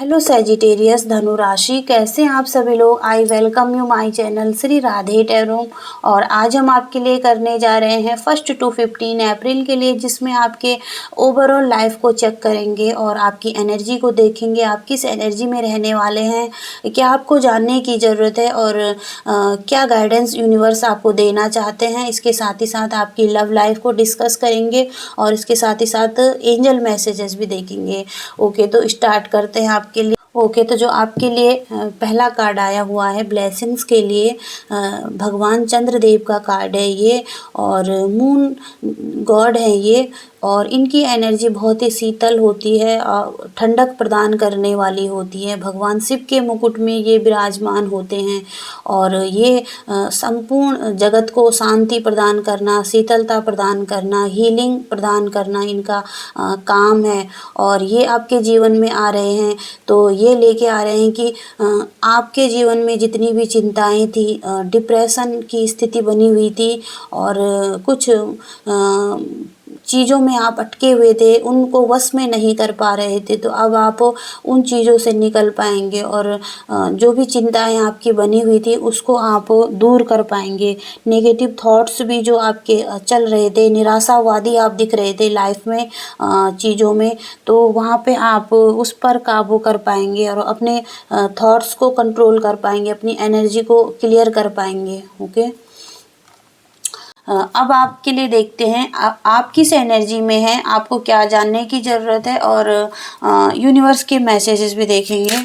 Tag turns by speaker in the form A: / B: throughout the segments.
A: Hello Sagittarius धनु राशि, कैसे हैं आप सभी लोग। I welcome you my channel Shri Radhe tarot. और आज हम आपके लिए करने जा रहे हैं 1 to 15 अप्रैल के लिए, जिसमें आपके ओवरऑल लाइफ को चेक करेंगे और आपकी एनर्जी को देखेंगे, आप किस एनर्जी में रहने वाले हैं, क्या आपको जानने की ज़रूरत है और क्या गाइडेंस यूनिवर्स आपको देना चाहते हैं। इसके साथ ही साथ आपकी लव लाइफ को डिस्कस करेंगे और इसके साथ ही साथ एंजल मैसेजेस भी देखेंगे। ओके, तो स्टार्ट करते हैं आपके लिए। ओके, तो जो आपके लिए पहला कार्ड आया हुआ है ब्लेसिंग्स के लिए, भगवान चंद्रदेव का कार्ड है ये, और मून गॉड है ये, और इनकी एनर्जी बहुत ही शीतल होती है और ठंडक प्रदान करने वाली होती है। भगवान शिव के मुकुट में ये विराजमान होते हैं और ये संपूर्ण जगत को शांति प्रदान करना, शीतलता प्रदान करना, हीलिंग प्रदान करना इनका काम है। और ये आपके जीवन में आ रहे हैं तो ये लेके आ रहे हैं कि आपके जीवन में जितनी भी चिंताएं थी, डिप्रेशन की स्थिति बनी हुई थी और कुछ चीज़ों में आप अटके हुए थे, उनको वश में नहीं कर पा रहे थे, तो अब आप उन चीज़ों से निकल पाएंगे और जो भी चिंताएं आपकी बनी हुई थी उसको आप दूर कर पाएंगे। नेगेटिव थॉट्स भी जो आपके चल रहे थे, निराशावादी आप दिख रहे थे लाइफ में चीज़ों में, तो वहाँ पे आप उस पर काबू कर पाएंगे और अपने थॉट्स को कंट्रोल कर पाएंगे, अपनी एनर्जी को क्लियर कर पाएंगे। ओके, अब आपके लिए देखते हैं आप किस एनर्जी में हैं, आपको क्या जानने की ज़रूरत है, और यूनिवर्स के मैसेजेस भी देखेंगे।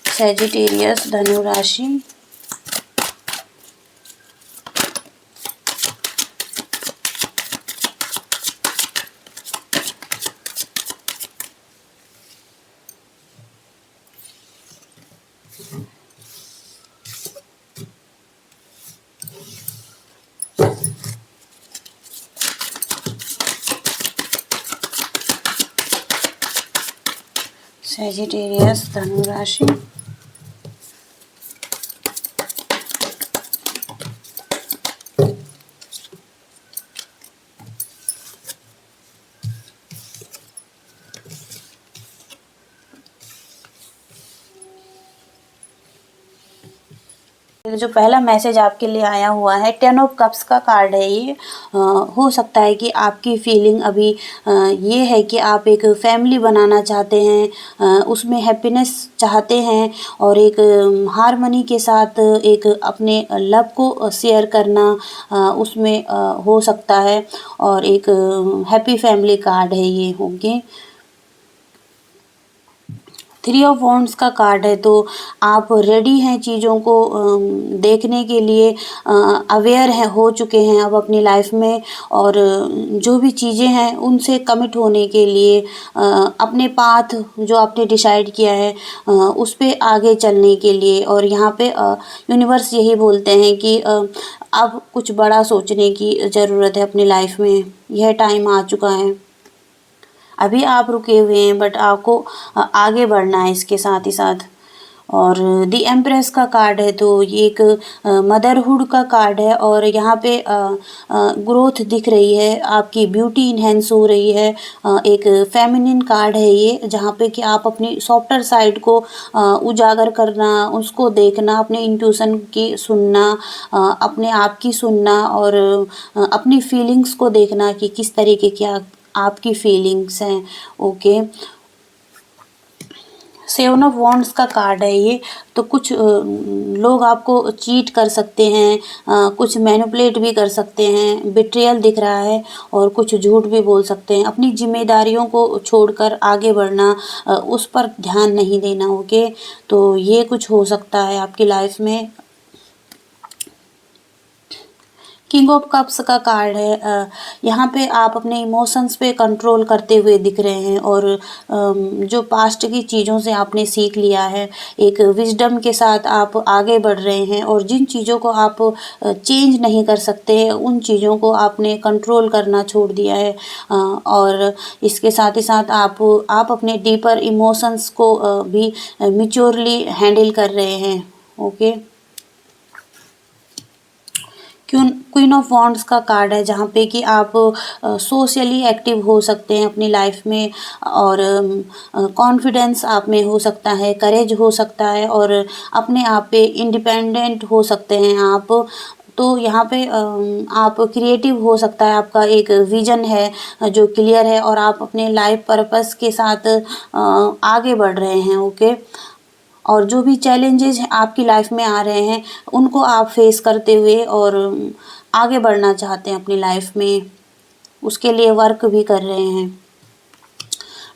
A: सैजिटेरियस धनु राशि, सैजिटेरियस धनु राशि, जो पहला मैसेज आपके लिए आया हुआ है 10 ऑफ कप्स का कार्ड है ये। हो सकता है कि आपकी फीलिंग अभी ये है कि आप एक फैमिली बनाना चाहते हैं, उसमें हैप्पीनेस चाहते हैं और एक हारमनी के साथ एक अपने लव को शेयर करना उसमें हो सकता है, और एक हैप्पी फैमिली कार्ड है ये। ओके, 3 ऑफ वॉन्ड्स का कार्ड है, तो आप रेडी हैं चीज़ों को देखने के लिए, अवेयर हैं, हो चुके हैं अब अपनी लाइफ में, और जो भी चीज़ें हैं उनसे कमिट होने के लिए अपने पाथ जो आपने डिसाइड किया है उस पे आगे चलने के लिए। और यहाँ पे यूनिवर्स यही बोलते हैं कि अब कुछ बड़ा सोचने की ज़रूरत है अपनी लाइफ में, यह टाइम आ चुका है। अभी आप रुके हुए हैं बट आपको आगे बढ़ना है इसके साथ ही साथ। और दी एम्प्रेस का कार्ड है, तो ये एक मदरहुड का कार्ड है और यहाँ पे ग्रोथ दिख रही है, आपकी ब्यूटी इन्हेंस हो रही है। एक फेमिनिन कार्ड है ये, जहाँ पे कि आप अपनी सॉफ्टर साइड को उजागर करना, उसको देखना, अपने इंट्यूशन की सुनना, अपने आप की सुनना और अपनी फीलिंग्स को देखना कि किस तरीके की आपकी फीलिंग्स हैं। ओके, 7 ऑफ वॉन्ड्स का कार्ड है ये, तो कुछ लोग आपको चीट कर सकते हैं, कुछ मैनिपुलेट भी कर सकते हैं, बिट्रियल दिख रहा है, और कुछ झूठ भी बोल सकते हैं। अपनी जिम्मेदारियों को छोड़कर आगे बढ़ना, उस पर ध्यान नहीं देना। ओके, तो ये कुछ हो सकता है आपकी लाइफ में। किंग ऑफ कप्स का कार्ड है, यहाँ पे आप अपने इमोशंस पे कंट्रोल करते हुए दिख रहे हैं और जो पास्ट की चीज़ों से आपने सीख लिया है, एक विजडम के साथ आप आगे बढ़ रहे हैं, और जिन चीज़ों को आप चेंज नहीं कर सकते उन चीज़ों को आपने कंट्रोल करना छोड़ दिया है। और इसके साथ ही साथ आप अपने डीपर इमोशंस को भी मैच्योरली हैंडल कर रहे हैं। ओके, क्वीन ऑफ वॉन्ड्स का कार्ड है, जहाँ पे कि आप सोशली एक्टिव हो सकते हैं अपनी लाइफ में, और कॉन्फिडेंस आप में हो सकता है, करेज हो सकता है, और अपने आप पे इंडिपेंडेंट हो सकते हैं आप। तो यहाँ पे आप क्रिएटिव हो सकता है, आपका एक विजन है जो क्लियर है, और आप अपने लाइफ पर्पस के साथ आगे बढ़ रहे हैं। ओके, और जो भी चैलेंजेस आपकी लाइफ में आ रहे हैं उनको आप फेस करते हुए और आगे बढ़ना चाहते हैं अपनी लाइफ में, उसके लिए वर्क भी कर रहे हैं।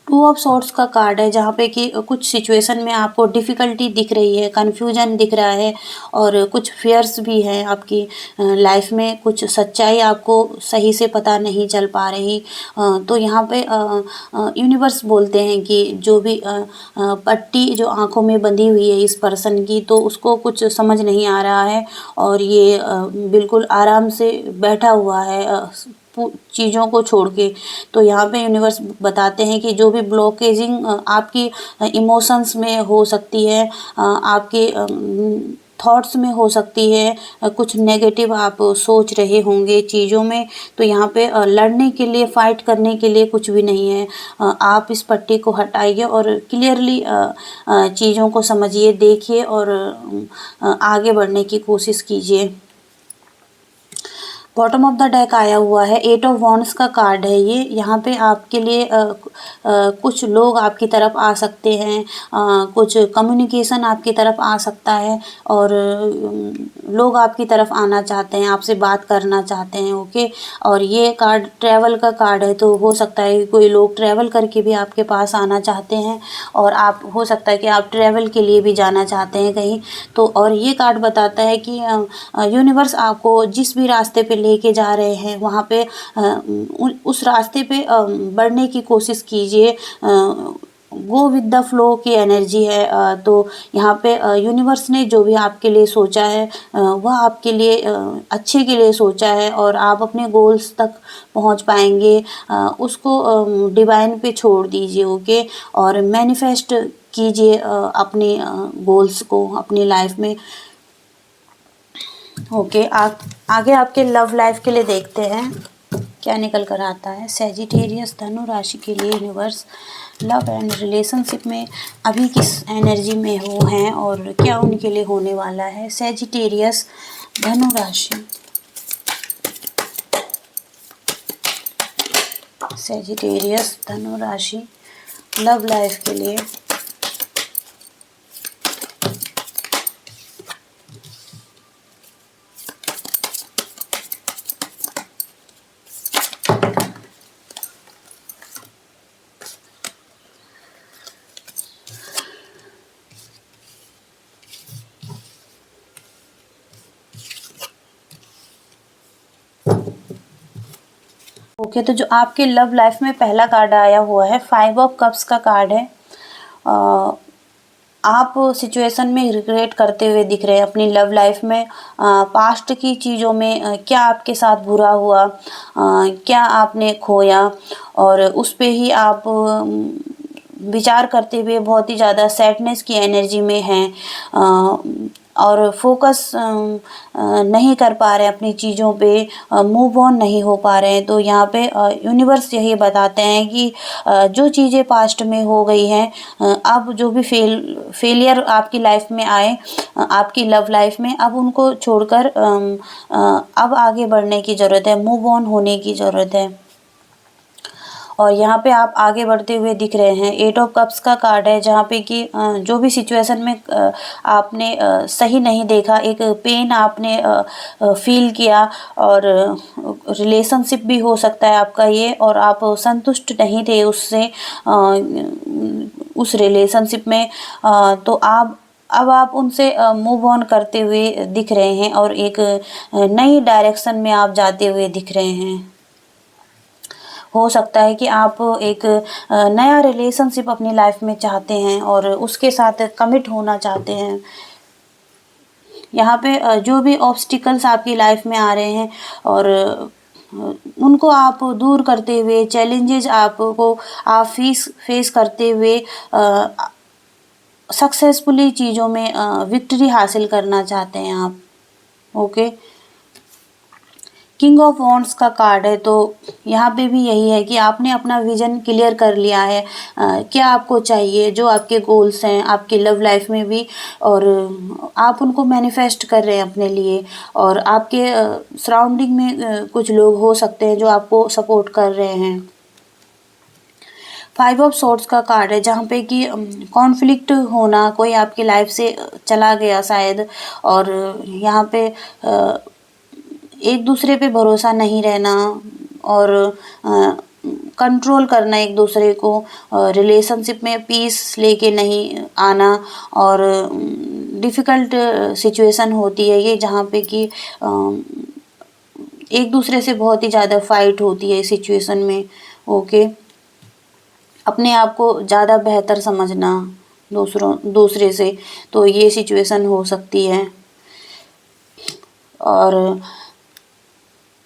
A: टू ऑफ सॉर्ड्स का कार्ड है, जहाँ पे कि कुछ सिचुएशन में आपको डिफ़िकल्टी दिख रही है, कन्फ्यूजन दिख रहा है, और कुछ फियर्स भी हैं आपकी लाइफ में, कुछ सच्चाई आपको सही से पता नहीं चल पा रही। तो यहाँ पे यूनिवर्स बोलते हैं कि जो भी पट्टी जो आँखों में बंधी हुई है इस पर्सन की, तो उसको कुछ समझ नहीं आ रहा है, और ये बिल्कुल आराम से बैठा हुआ है चीज़ों को छोड़ के। तो यहाँ पे यूनिवर्स बताते हैं कि जो भी ब्लॉकेजिंग आपकी इमोशंस में हो सकती है, आपके थॉट्स में हो सकती है, कुछ नेगेटिव आप सोच रहे होंगे चीज़ों में, तो यहाँ पे लड़ने के लिए, फाइट करने के लिए कुछ भी नहीं है। आप इस पट्टी को हटाइए और क्लियरली चीज़ों को समझिए, देखिए, और आगे बढ़ने की कोशिश कीजिए। बॉटम ऑफ द डेक आया हुआ है, 8 ऑफ वॉन्ड्स का कार्ड है ये। यहाँ पे आपके लिए कुछ लोग आपकी तरफ आ सकते हैं, कुछ कम्युनिकेशन आपकी तरफ आ सकता है, और लोग आपकी तरफ आना चाहते हैं, आपसे बात करना चाहते हैं। ओके, और ये कार्ड ट्रैवल का कार्ड है, तो हो सकता है कि कोई लोग ट्रैवल करके भी आपके पास आना चाहते हैं, और आप हो सकता है कि आप ट्रैवल के लिए भी जाना चाहते हैं कहीं। तो और ये कार्ड बताता है कि यूनिवर्स आपको जिस भी रास्ते पे लेके जा रहे हैं वहाँ पे उस रास्ते पे बढ़ने की कोशिश कीजिए। गो विद द फ्लो की एनर्जी है। तो यहाँ पे यूनिवर्स ने जो भी आपके लिए सोचा है वह आपके लिए अच्छे के लिए सोचा है, और आप अपने गोल्स तक पहुँच पाएंगे। उसको डिवाइन पे छोड़ दीजिए। ओके, और मैनिफेस्ट कीजिए अपने गोल्स को अपनी लाइफ में। ओके, आगे आपके लव लाइफ के लिए देखते हैं क्या निकल कर आता है। सैजिटेरियस धनु राशि के लिए यूनिवर्स लव एंड रिलेशनशिप में अभी किस एनर्जी में वो हैं, और क्या उनके लिए होने वाला है। सैजिटेरियस धनु राशि, सैजिटेरियस धनु राशि लव लाइफ के लिए। ओके, तो जो आपके लव लाइफ में पहला कार्ड आया हुआ है 5 ऑफ कप्स का कार्ड है। आप सिचुएशन में रिग्रेट करते हुए दिख रहे हैं अपनी लव लाइफ में। पास्ट की चीज़ों में क्या आपके साथ बुरा हुआ, क्या आपने खोया, और उस पे ही आप विचार करते हुए बहुत ही ज़्यादा सैडनेस की एनर्जी में हैं, और फोकस नहीं कर पा रहे हैं अपनी चीज़ों पे, मूव ऑन नहीं हो पा रहे हैं। तो यहाँ पे यूनिवर्स यही बताते हैं कि जो चीज़ें पास्ट में हो गई हैं, अब जो भी फेलियर आपकी लाइफ में आए, आपकी लव लाइफ में, अब उनको छोड़कर अब आगे बढ़ने की ज़रूरत है, मूव ऑन होने की ज़रूरत है। और यहाँ पे आप आगे बढ़ते हुए दिख रहे हैं। 8 ऑफ कप्स का कार्ड है, जहाँ पे कि जो भी सिचुएशन में आपने सही नहीं देखा, एक पेन आपने फील किया, और रिलेशनशिप भी हो सकता है आपका ये, और आप संतुष्ट नहीं थे उससे, उस रिलेशनशिप में। तो अब आप उनसे मूव ऑन करते हुए दिख रहे हैं, और एक नई डायरेक्शन में आप जाते हुए दिख रहे हैं। हो सकता है कि आप एक नया रिलेशनशिप अपनी लाइफ में चाहते हैं, और उसके साथ कमिट होना चाहते हैं। यहाँ पे जो भी ऑब्स्टिकल्स आपकी लाइफ में आ रहे हैं, और उनको आप दूर करते हुए, चैलेंजेस आपको आप फेस करते हुए सक्सेसफुली चीज़ों में विक्ट्री हासिल करना चाहते हैं आप। ओके, किंग ऑफ वॉन्ड्स का कार्ड है, तो यहाँ पे भी यही है कि आपने अपना विजन क्लियर कर लिया है। क्या आपको चाहिए, जो आपके गोल्स हैं आपकी लव लाइफ में भी, और आप उनको मैनिफेस्ट कर रहे हैं अपने लिए। और आपके सराउंडिंग में कुछ लोग हो सकते हैं जो आपको सपोर्ट कर रहे हैं। 5 ऑफ सोर्ड्स का कार्ड है, जहाँ पे कि कॉन्फ्लिक्ट होना, कोई आपकी लाइफ से चला गया शायद, और यहाँ पे एक दूसरे पे भरोसा नहीं रहना, और कंट्रोल करना एक दूसरे को, रिलेशनशिप में पीस लेके नहीं आना, और डिफ़िकल्ट सिचुएशन होती है ये, जहाँ पे कि एक दूसरे से बहुत ही ज़्यादा फाइट होती है इस सिचुएशन में। ओके, अपने आप को ज़्यादा बेहतर समझना दूसरे से, तो ये सिचुएशन हो सकती है। और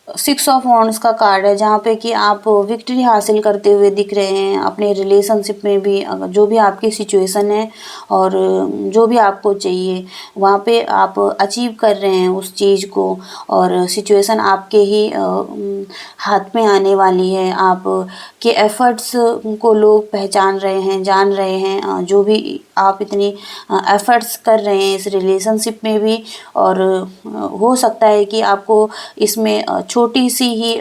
A: 6 ऑफ वॉन्ड्स का कार्ड है, जहाँ पे कि आप विक्ट्री हासिल करते हुए दिख रहे हैं अपने रिलेशनशिप में भी। जो भी आपकी सिचुएशन है और जो भी आपको चाहिए, वहाँ पे आप अचीव कर रहे हैं उस चीज़ को, और सिचुएशन आपके ही हाथ में आने वाली है। आप के एफ़र्ट्स को लोग पहचान रहे हैं, जान रहे हैं, जो भी आप इतनी एफ़र्ट्स कर रहे हैं इस रिलेशनशिप में भी। और हो सकता है कि आपको इसमें छोटी सी ही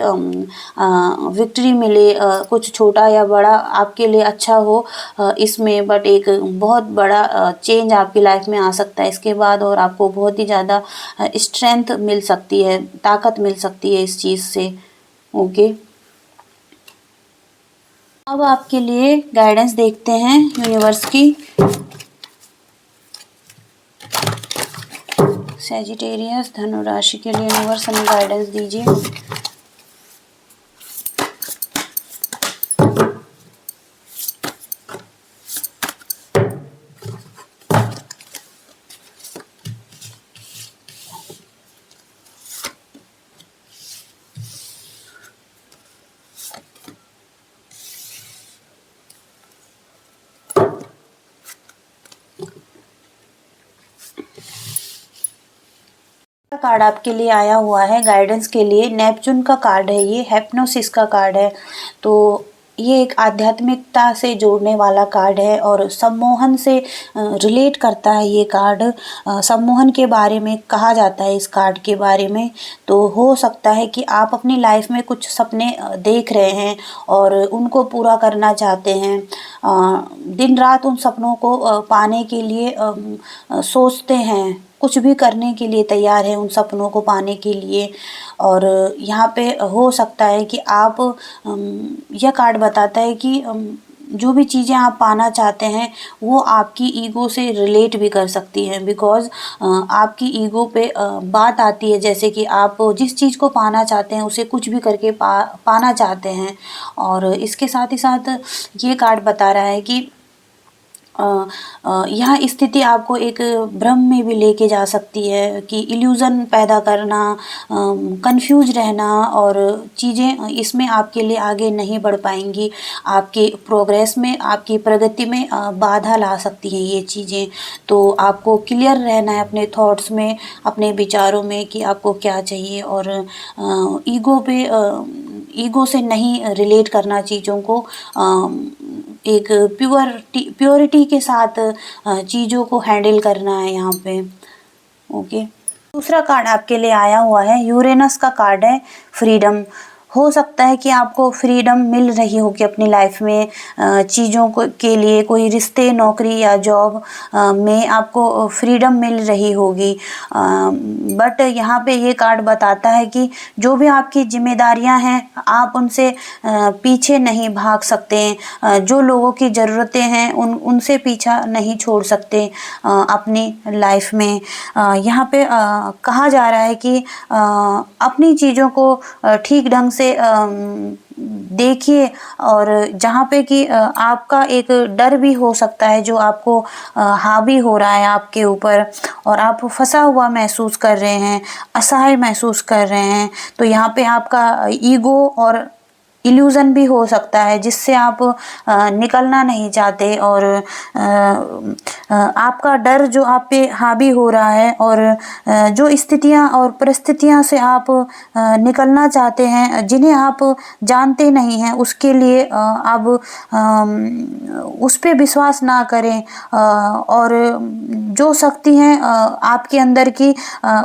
A: विक्ट्री मिले, कुछ छोटा या बड़ा आपके लिए अच्छा हो इसमें, बट एक बहुत बड़ा चेंज आपकी लाइफ में आ सकता है इसके बाद, और आपको बहुत ही ज़्यादा स्ट्रेंथ मिल सकती है, ताकत मिल सकती है इस चीज़ से। ओके, अब आपके लिए गाइडेंस देखते हैं यूनिवर्स की। सैजिटेरियस धनु राशि के लिए यूनिवर्स हमें गाइडेंस दीजिए। कार्ड आपके लिए आया हुआ है गाइडेंस के लिए, नेपच्यून का कार्ड है ये, हिप्नोसिस का कार्ड है। तो ये एक आध्यात्मिकता से जोड़ने वाला कार्ड है, और सम्मोहन से रिलेट करता है ये कार्ड। सम्मोहन के बारे में कहा जाता है इस कार्ड के बारे में। तो हो सकता है कि आप अपनी लाइफ में कुछ सपने देख रहे हैं और उनको पूरा करना चाहते हैं। दिन रात उन सपनों को पाने के लिए सोचते हैं, कुछ भी करने के लिए तैयार है उन सपनों को पाने के लिए। और यहाँ पे हो सकता है कि आप यह कार्ड बताता है कि जो भी चीज़ें आप पाना चाहते हैं वो आपकी ईगो से रिलेट भी कर सकती हैं, बिकॉज़ आपकी ईगो पे बात आती है, जैसे कि आप जिस चीज़ को पाना चाहते हैं उसे कुछ भी करके पाना चाहते हैं। और इसके साथ ही साथ ये कार्ड बता रहा है कि यह स्थिति आपको एक भ्रम में भी लेके जा सकती है, कि इल्यूज़न पैदा करना, कंफ्यूज रहना, और चीज़ें इसमें आपके लिए आगे नहीं बढ़ पाएंगी। आपके प्रोग्रेस में, आपकी प्रगति में बाधा ला सकती हैं ये चीज़ें। तो आपको क्लियर रहना है अपने थॉट्स में, अपने विचारों में, कि आपको क्या चाहिए। और ईगो से नहीं रिलेट करना चीज़ों को, एक प्योरिटी के साथ चीज़ों को हैंडल करना है यहाँ पे। ओके, दूसरा कार्ड आपके लिए आया हुआ है, यूरेनस का कार्ड है, फ्रीडम। हो सकता है कि आपको फ्रीडम मिल रही होगी अपनी लाइफ में, चीज़ों को के लिए, कोई रिश्ते, नौकरी या जॉब में आपको फ्रीडम मिल रही होगी। बट यहाँ पे ये कार्ड बताता है कि जो भी आपकी जिम्मेदारियाँ हैं आप उनसे पीछे नहीं भाग सकते। जो लोगों की ज़रूरतें हैं उनसे पीछा नहीं छोड़ सकते अपनी लाइफ में। यहाँ पे कहा जा रहा है कि अपनी चीज़ों को ठीक ढंग से देखिए, और जहाँ पे कि आपका एक डर भी हो सकता है जो आपको हावी हो रहा है आपके ऊपर, और आप फंसा हुआ महसूस कर रहे हैं, असहाय महसूस कर रहे हैं। तो यहाँ पे आपका ईगो और इल्यूज़न भी हो सकता है जिससे आप निकलना नहीं चाहते, और आपका डर जो आप पे हावी हो रहा है, और जो स्थितियां और परिस्थितियां से आप निकलना चाहते हैं जिन्हें आप जानते नहीं हैं, उसके लिए अब उस पे विश्वास ना करें, और जो शक्ति है आपके अंदर की,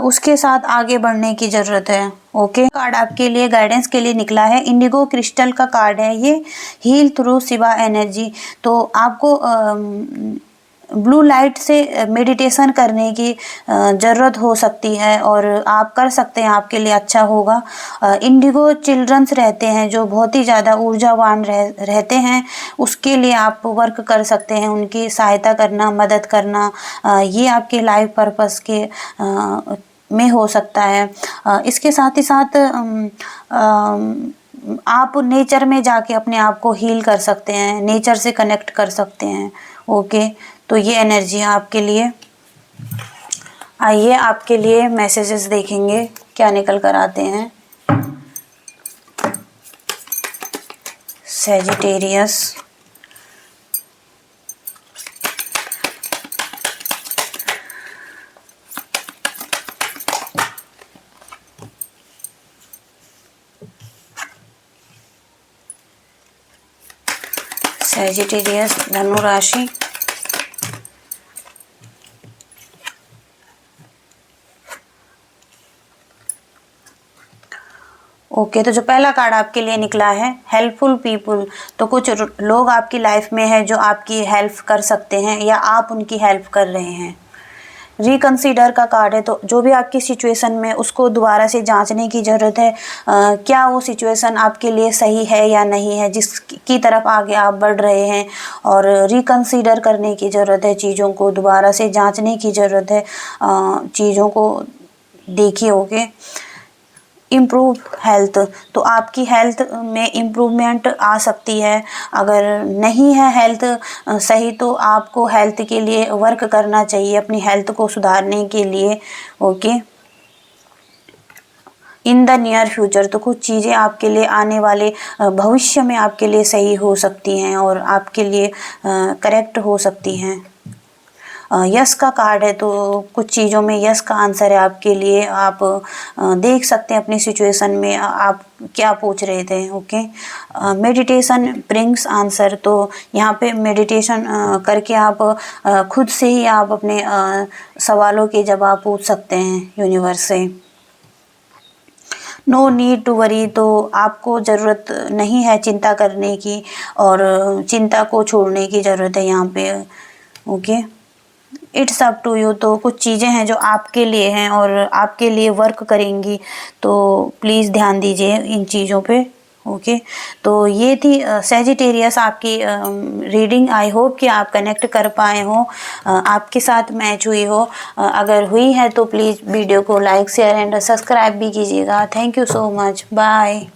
A: उसके साथ आगे बढ़ने की ज़रूरत है। ओके, कार्ड आपके लिए गाइडेंस के लिए निकला है, इंडिगो क्रिस्टल का कार्ड है ये, हील थ्रू शिवा एनर्जी। तो आपको ब्लू लाइट से मेडिटेशन करने की ज़रूरत हो सकती है, और आप कर सकते हैं, आपके लिए अच्छा होगा। इंडिगो चिल्ड्रंस रहते हैं जो बहुत ही ज़्यादा ऊर्जावान रहते हैं, उसके लिए आप वर्क कर सकते हैं, उनकी सहायता करना, मदद करना, ये आपके लाइफ पर्पस के में हो सकता है। इसके साथ ही साथ आप नेचर में जाके अपने आप को हील कर सकते हैं, नेचर से कनेक्ट कर सकते हैं। ओके, तो ये एनर्जी है आपके लिए। आइए आपके लिए मैसेजेस देखेंगे क्या निकल कर आते हैं। सैजिटेरियस, सैजिटेरियस धनु राशि, ओके, तो जो पहला कार्ड आपके लिए निकला है हेल्पफुल पीपुल, तो कुछ लोग आपकी लाइफ में है जो आपकी हेल्प कर सकते हैं या आप उनकी हेल्प कर रहे हैं। रिकंसीडर का कार्ड है, तो जो भी आपकी सिचुएशन में उसको दोबारा से जांचने की ज़रूरत है, क्या वो सिचुएशन आपके लिए सही है या नहीं है, जिसकी तरफ आगे आप बढ़ रहे हैं, और रिकंसीडर करने की ज़रूरत है, चीज़ों को दोबारा से जांचने की ज़रूरत है, चीज़ों को देखिए। ओके, इम्प्रूव हेल्थ, तो आपकी हेल्थ में इम्प्रूवमेंट आ सकती है। अगर नहीं है हेल्थ सही, तो आपको हेल्थ के लिए वर्क करना चाहिए, अपनी हेल्थ को सुधारने के लिए। Okay, in the near future, तो कुछ चीज़ें आपके लिए आने वाले भविष्य में आपके लिए सही हो सकती हैं और आपके लिए करेक्ट हो सकती हैं। यस का कार्ड है, तो कुछ चीज़ों में यस का आंसर है आपके लिए। आप देख सकते हैं अपनी सिचुएशन में आप क्या पूछ रहे थे। ओके, मेडिटेशन ब्रिंग्स आंसर, तो यहाँ पे मेडिटेशन करके आप खुद से ही आप अपने सवालों के जवाब पूछ सकते हैं यूनिवर्स से। नो नीड टू वरी, तो आपको ज़रूरत नहीं है चिंता करने की, और चिंता को छोड़ने की ज़रूरत है यहाँ पे। Okay, it's up to you, तो कुछ चीज़ें हैं जो आपके लिए हैं और आपके लिए वर्क करेंगी, तो प्लीज़ ध्यान दीजिए इन चीज़ों पे। ओके, तो ये थी सैजिटेरियस आपकी रीडिंग। आई होप कि आप कनेक्ट कर पाए हो, आपके साथ मैच हुई हो। अगर हुई है तो प्लीज़ वीडियो को लाइक शेयर एंड सब्सक्राइब भी कीजिएगा। Thank you so much, bye.